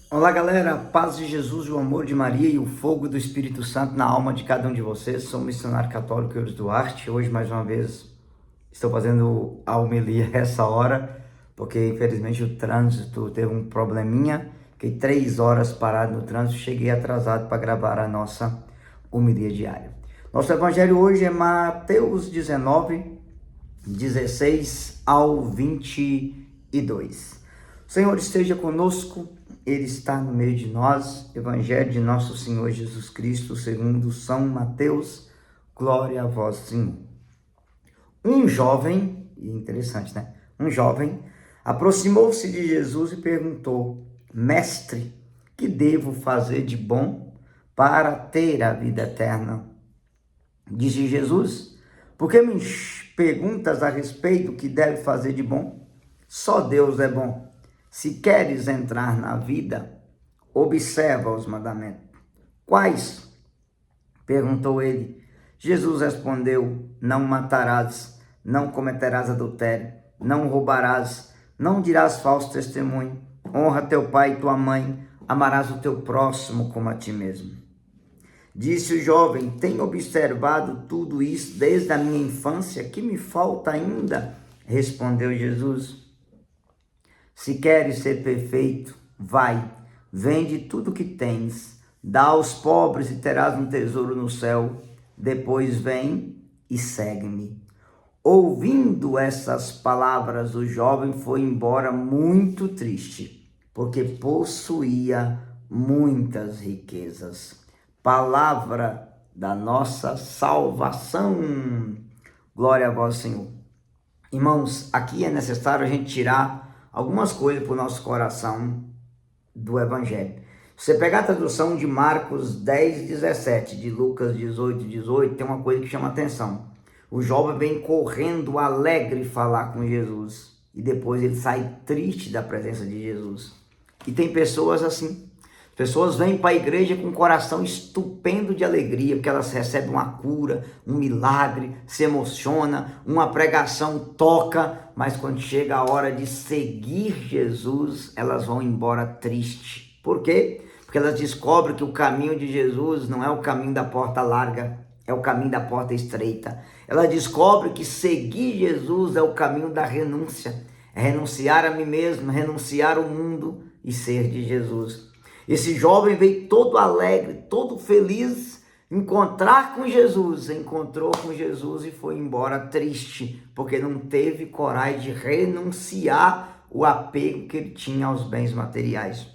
Olá galera, paz de Jesus, o amor de Maria e o fogo do Espírito Santo na alma de cada um de vocês. Sou o missionário católico Eudes Duarte. Hoje mais uma vez estou fazendo a homilia essa hora, porque infelizmente o trânsito teve um probleminha. Fiquei 3 horas parado no trânsito, cheguei atrasado para gravar a nossa homilia diária. Nosso evangelho hoje é Mateus 19, 16 ao 22. O Senhor esteja conosco, Ele está no meio de nós. Evangelho de nosso Senhor Jesus Cristo, segundo São Mateus. Glória a vós, Senhor. Um jovem, interessante, né? Um jovem aproximou-se de Jesus e perguntou: Mestre, que devo fazer de bom para ter a vida eterna? Disse Jesus: por que me perguntas a respeito do que deve fazer de bom? Só Deus é bom. Se queres entrar na vida, observa os mandamentos. Quais? Perguntou ele. Jesus respondeu: não matarás, não cometerás adultério, não roubarás, não dirás falso testemunho, honra teu pai e tua mãe, amarás o teu próximo como a ti mesmo. Disse o jovem: tenho observado tudo isso desde a minha infância, que me falta ainda? Respondeu Jesus: se queres ser perfeito, vai, vende tudo que tens, dá aos pobres e terás um tesouro no céu. Depois vem e segue-me. Ouvindo essas palavras, o jovem foi embora muito triste, porque possuía muitas riquezas. Palavra da nossa salvação. Glória a vós, Senhor. Irmãos, aqui é necessário a gente tirar algumas coisas para o nosso coração do Evangelho. Se você pegar a tradução de Marcos 10, 17, de Lucas 18, 18, tem uma coisa que chama atenção. O jovem vem correndo alegre falar com Jesus e depois ele sai triste da presença de Jesus. E tem pessoas assim. Pessoas vêm para a igreja com um coração estupendo de alegria, porque elas recebem uma cura, um milagre, se emociona, uma pregação toca, mas quando chega a hora de seguir Jesus, elas vão embora tristes. Por quê? Porque elas descobrem que o caminho de Jesus não é o caminho da porta larga, é o caminho da porta estreita. Elas descobrem que seguir Jesus é o caminho da renúncia, é renunciar a mim mesmo, renunciar ao mundo e ser de Jesus. Esse jovem veio todo alegre, todo feliz, encontrar com Jesus, encontrou com Jesus e foi embora triste, porque não teve coragem de renunciar o apego que ele tinha aos bens materiais.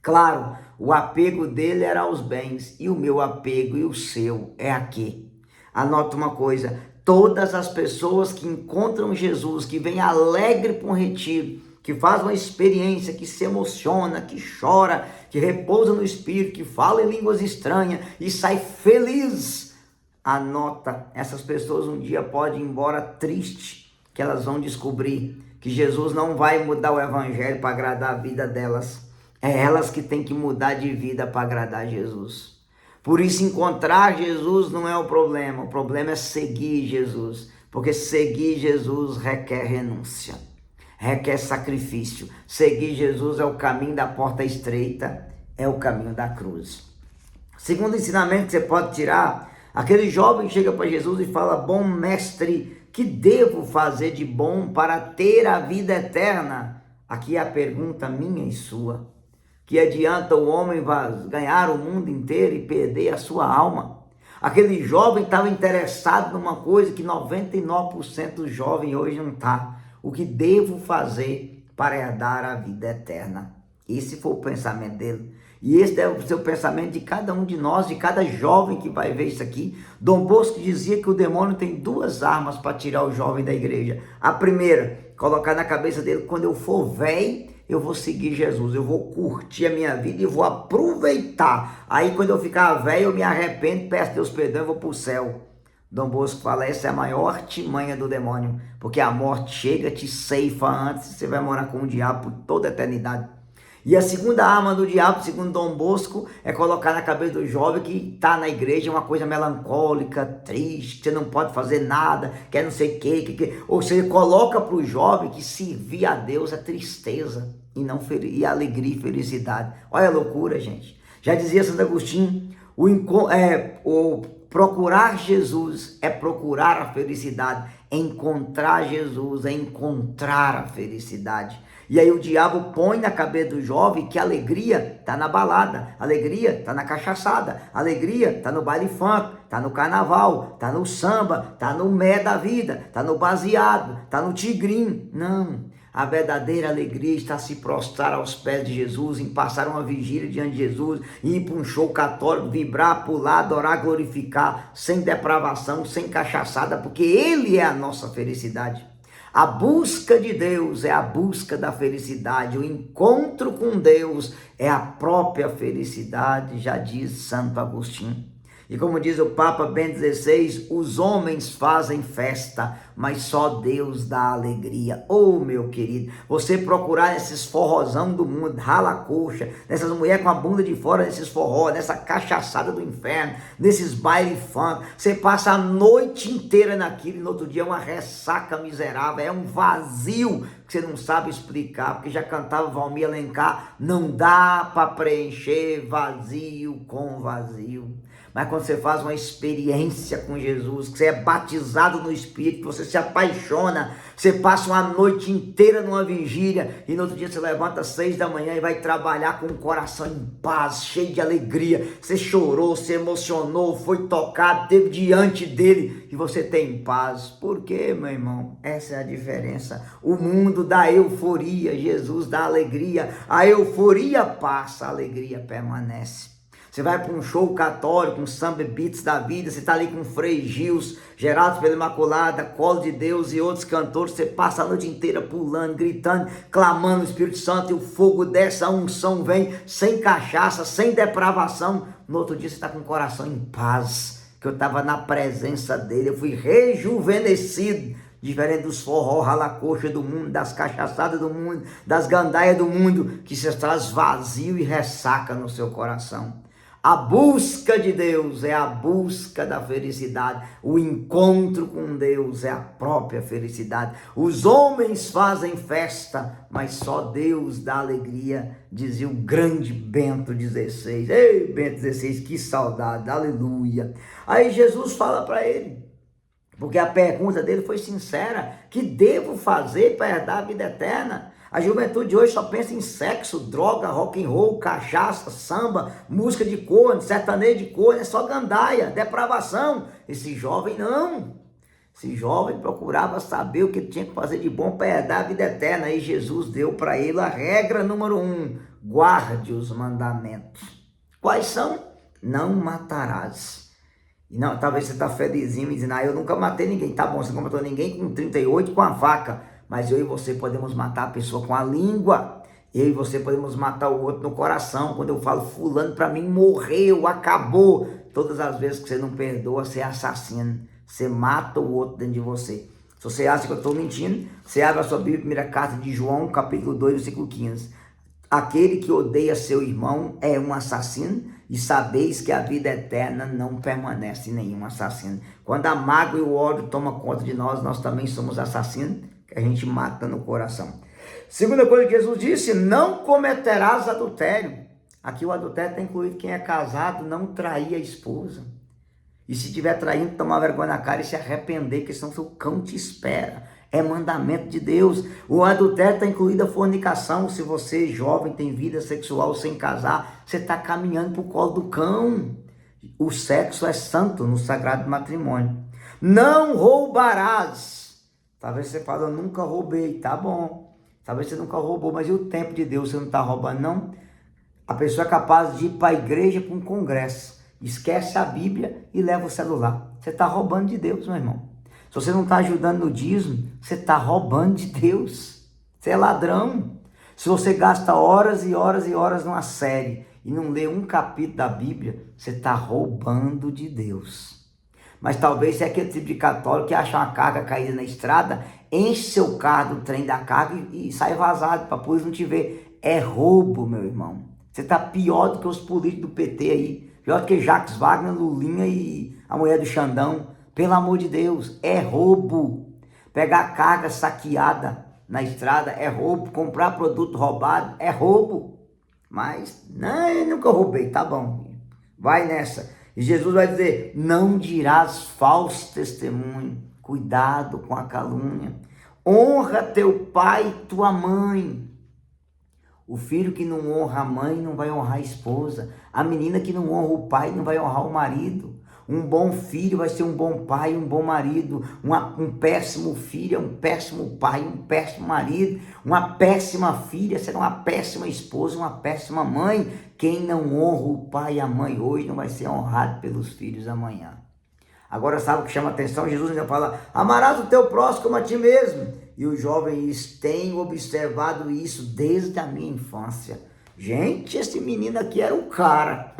Claro, o apego dele era aos bens, e o meu apego e o seu é a quê? Anota uma coisa: todas as pessoas que encontram Jesus, que vêm alegre para um retiro, que faz uma experiência, que se emociona, que chora, que repousa no Espírito, que fala em línguas estranhas e sai feliz. Anota, essas pessoas um dia podem ir embora triste, que elas vão descobrir que Jesus não vai mudar o Evangelho para agradar a vida delas. É elas que têm que mudar de vida para agradar Jesus. Por isso, encontrar Jesus não é o problema é seguir Jesus, porque seguir Jesus requer renúncia, requer sacrifício. Seguir Jesus é o caminho da porta estreita, é o caminho da cruz. Segundo ensinamento que você pode tirar, aquele jovem chega para Jesus e fala: bom mestre, que devo fazer de bom para ter a vida eterna? Aqui é a pergunta minha e sua. Que adianta o homem ganhar o mundo inteiro e perder a sua alma? Aquele jovem estava interessado numa coisa que 99% dos jovens hoje não está. O que devo fazer para herdar a vida eterna? Esse foi o pensamento dele. E esse deve ser o pensamento de cada um de nós, de cada jovem que vai ver isso aqui. Dom Bosco dizia que o demônio tem 2 armas para tirar o jovem da igreja. A primeira, colocar na cabeça dele: quando eu for velho, eu vou seguir Jesus, eu vou curtir a minha vida e vou aproveitar. Aí quando eu ficar velho, eu me arrependo, peço Deus perdão e vou para o céu. Dom Bosco fala: essa é a maior artimanha do demônio, porque a morte chega, te ceifa antes, você vai morar com o diabo por toda a eternidade. E a segunda arma do diabo, segundo Dom Bosco, é colocar na cabeça do jovem que está na igreja uma coisa melancólica, triste, que você não pode fazer nada, quer não sei o quê. Ou seja, coloca para o jovem que servir a Deus é tristeza e não e alegria e felicidade. Olha a loucura, gente. Já dizia Santo Agostinho, o procurar Jesus é procurar a felicidade. Encontrar Jesus é encontrar a felicidade. E aí o diabo põe na cabeça do jovem que a alegria está na balada, a alegria está na cachaçada, a alegria está no baile funk, está no carnaval, está no samba, está no mé da vida, está no baseado, está no tigrinho. Não, a verdadeira alegria está se prostrar aos pés de Jesus, em passar uma vigília diante de Jesus, ir para um show católico, vibrar, pular, adorar, glorificar, sem depravação, sem cachaçada, porque Ele é a nossa felicidade. A busca de Deus é a busca da felicidade, o encontro com Deus é a própria felicidade, já diz Santo Agostinho. E como diz o Papa Bento XVI, os homens fazem festa, mas só Deus dá alegria. Oh, meu querido, você procurar nesses forrozão do mundo, rala a coxa, nessas mulheres com a bunda de fora, nesses forró, nessa cachaçada do inferno, nesses baile funk, você passa a noite inteira naquilo e no outro dia é uma ressaca miserável, é um vazio que você não sabe explicar, porque já cantava Valmir Alencar, não dá para preencher vazio com vazio. Mas quando você faz uma experiência com Jesus, que você é batizado no Espírito, você se apaixona, você passa uma noite inteira numa vigília e no outro dia você levanta às 6 da manhã e vai trabalhar com o coração em paz, cheio de alegria. Você chorou, se emocionou, foi tocado, teve diante dele e você tem paz. Por quê, meu irmão? Essa é a diferença. O mundo dá euforia, Jesus dá alegria. A euforia passa, a alegria permanece. Você vai para um show católico, um samba beats da vida, você está ali com Frei Gils, Geraldo pela Imaculada, Colo de Deus e outros cantores, você passa a noite inteira pulando, gritando, clamando o Espírito Santo e o fogo desce, a unção vem, sem cachaça, sem depravação. No outro dia você está com o coração em paz, que eu estava na presença dele, eu fui rejuvenescido, diferente dos forró, ralacoxa do mundo, das cachaçadas do mundo, das gandaias do mundo, que você traz vazio e ressaca no seu coração. A busca de Deus é a busca da felicidade. O encontro com Deus é a própria felicidade. Os homens fazem festa, mas só Deus dá alegria, dizia o grande Bento XVI. Ei, Bento XVI, que saudade, aleluia. Aí Jesus fala para ele, porque a pergunta dele foi sincera: que devo fazer para herdar a vida eterna? A juventude de hoje só pensa em sexo, droga, rock and roll, cachaça, samba, música de corno, sertanejo de corno, é só gandaia, depravação. Esse jovem não. Esse jovem procurava saber o que ele tinha que fazer de bom para herdar a vida eterna. E Jesus deu para ele a regra número 1: guarde os mandamentos. Quais são? Não matarás. E não, talvez você está felizinho e dizendo, eu nunca matei ninguém. Tá bom, você não matou ninguém com 38 com a faca. Mas eu e você podemos matar a pessoa com a língua. Eu e você podemos matar o outro no coração. Quando eu falo, fulano para mim morreu, acabou. Todas as vezes que você não perdoa, você é assassino. Você mata o outro dentro de você. Se você acha que eu estou mentindo, você abre a sua Bíblia, primeira carta de João, capítulo 2, versículo 15. Aquele que odeia seu irmão é um assassino, e sabeis que a vida eterna não permanece em nenhum assassino. Quando a mágoa e o ódio tomam conta de nós, nós também somos assassinos, que a gente mata no coração. Segunda coisa que Jesus disse: não cometerás adultério. Aqui o adultério está incluído quem é casado, não trair a esposa. E se estiver traindo, tomar vergonha na cara e se arrepender, que senão seu cão te espera. É mandamento de Deus. O adultério está incluído a fornicação. Se você, jovem, tem vida sexual sem casar, você está caminhando para o colo do cão. O sexo é santo no sagrado matrimônio. Não roubarás. Talvez você fale, eu nunca roubei. Tá bom. Talvez você nunca roubou, mas e o tempo de Deus? Você não está roubando, não? A pessoa é capaz de ir para a igreja, para um congresso, esquece a Bíblia e leva o celular. Você está roubando de Deus, meu irmão. Se você não está ajudando no dízimo, você está roubando de Deus. Você é ladrão. Se você gasta horas e horas e horas numa série e não lê um capítulo da Bíblia, você está roubando de Deus. Mas talvez você é aquele tipo de católico que acha uma carga caída na estrada, enche seu carro do trem da carga e sai vazado para a polícia não te ver. é roubo, meu irmão. Você está pior do que os políticos do PT aí. Pior do que Jacques Wagner, Lulinha e a mulher do Xandão. Pelo amor de Deus, é roubo. Pegar carga saqueada na estrada é roubo. Comprar produto roubado é roubo. Mas, não, eu nunca roubei, tá bom. Vai nessa. E Jesus vai dizer, não dirás falso testemunho. Cuidado com a calúnia. Honra teu pai e tua mãe. O filho que não honra a mãe não vai honrar a esposa. A menina que não honra o pai não vai honrar o marido. Um bom filho vai ser um bom pai, um bom marido. Um péssimo filho é um péssimo pai, um péssimo marido. Uma péssima filha será uma péssima esposa, uma péssima mãe. Quem não honra o pai e a mãe hoje não vai ser honrado pelos filhos amanhã. Agora sabe o que chama atenção? Jesus ainda fala, amarás o teu próximo como a ti mesmo. E os jovens têm observado isso desde a minha infância. Gente, esse menino aqui era um cara.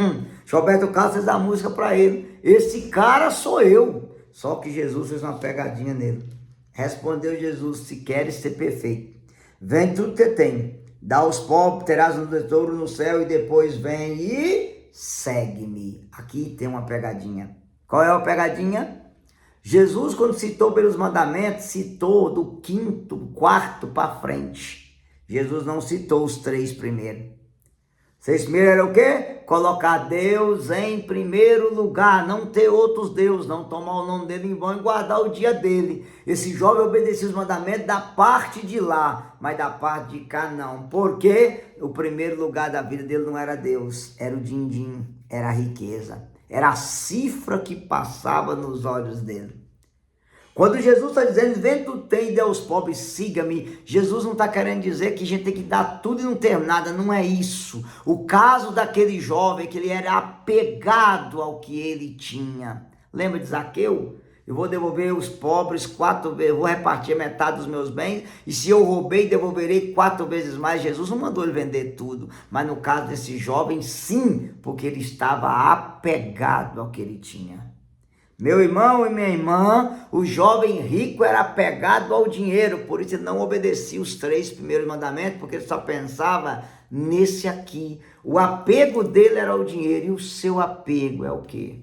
Roberto Carlos fez a música para ele. Esse cara sou eu. Só que Jesus fez uma pegadinha nele. Respondeu Jesus, se queres ser perfeito, vende tudo que tem, dá aos pobres, terás um tesouro no céu e depois vem e segue-me. Aqui tem uma pegadinha. Qual é a pegadinha? Jesus, quando citou pelos mandamentos, citou do quinto, quarto para frente. Jesus não citou os 3 primeiros. 6 primeiros era o quê? Colocar Deus em primeiro lugar, não ter outros deuses, não tomar o nome dele em vão e guardar o dia dele. Esse jovem obedecia os mandamentos da parte de lá, mas da parte de cá não. Porque o primeiro lugar da vida dele não era Deus, era o din-din, era a riqueza. Era a cifra que passava nos olhos dele. Quando Jesus está dizendo, vem tu tem, dê aos pobres, siga-me. Jesus não está querendo dizer que a gente tem que dar tudo e não ter nada, não é isso. O caso daquele jovem, que ele era apegado ao que ele tinha. Lembra de Zaqueu? Eu vou devolver os pobres 4 vezes, vou repartir metade dos meus bens, e se eu roubei, devolverei 4 vezes mais. Jesus não mandou ele vender tudo, mas no caso desse jovem, sim, porque ele estava apegado ao que ele tinha. Meu irmão e minha irmã, o jovem rico era apegado ao dinheiro, por isso ele não obedecia os 3 primeiros mandamentos, porque ele só pensava nesse aqui. O apego dele era o dinheiro, e o seu apego é o quê?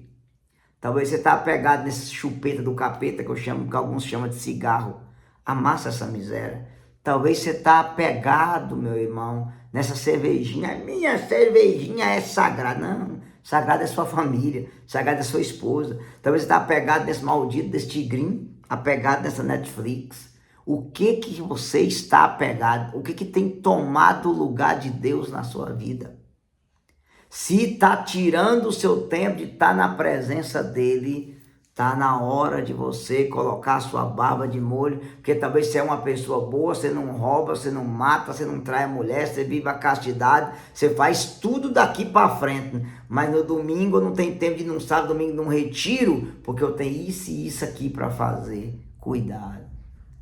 Talvez você está apegado nesse chupeta do capeta, que alguns chamam de cigarro. Amassa essa miséria. Talvez você está apegado, meu irmão, nessa cervejinha. Minha cervejinha é sagrada. Não, sagrada é sua família, sagrada é sua esposa. Talvez você está apegado nesse maldito, desse tigrinho, apegado nessa Netflix. O que você está apegado? O que tem tomado o lugar de Deus na sua vida? Se está tirando o seu tempo de estar na presença dele, está na hora de você colocar a sua barba de molho, porque talvez você é uma pessoa boa, você não rouba, você não mata, você não trai a mulher, você vive a castidade, você faz tudo daqui para frente, mas no domingo não tem tempo de não sábado, domingo não retiro, porque eu tenho isso e isso aqui para fazer. Cuidado.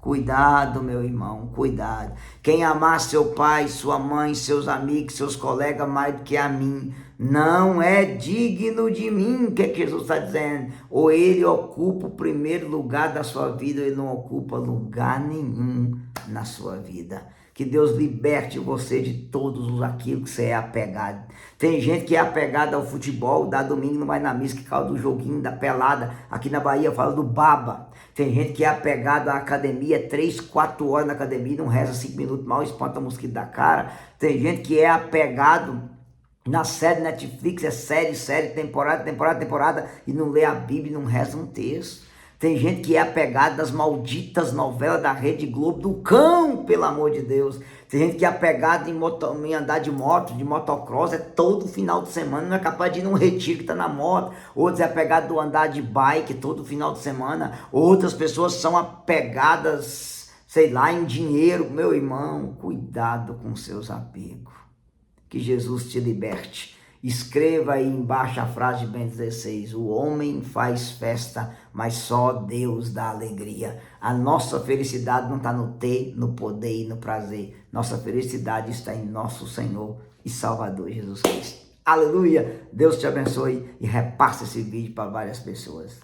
Cuidado, meu irmão, cuidado. Quem amar seu pai, sua mãe, seus amigos, seus colegas mais do que a mim, não é digno de mim. O que Jesus está dizendo? Ou ele ocupa o primeiro lugar da sua vida, ou ele não ocupa lugar nenhum na sua vida. Que Deus liberte você de todos aquilo que você é apegado. Tem gente que é apegada ao futebol, dá domingo, não vai na missa, que causa do joguinho, da pelada. Aqui na Bahia fala do baba. Tem gente que é apegado à academia, 3, 4 horas na academia, não reza 5 minutos, mal espanta o mosquito da cara. Tem gente que é apegado na série Netflix, é série, temporada, e não lê a Bíblia, não reza um texto. Tem gente que é apegada às malditas novelas da Rede Globo, do cão, pelo amor de Deus. Tem gente que é apegada em andar de moto, de motocross, é todo final de semana, não é capaz de ir num retiro que está na moto. Outros é apegado do andar de bike todo final de semana. Outras pessoas são apegadas, sei lá, em dinheiro. Meu irmão, cuidado com seus apegos. Que Jesus te liberte. Escreva aí embaixo a frase de Bento 16, o homem faz festa, mas só Deus dá alegria. A nossa felicidade não está no ter, no poder e no prazer. Nossa felicidade está em nosso Senhor e Salvador Jesus Cristo. Aleluia! Deus te abençoe e repasse esse vídeo para várias pessoas.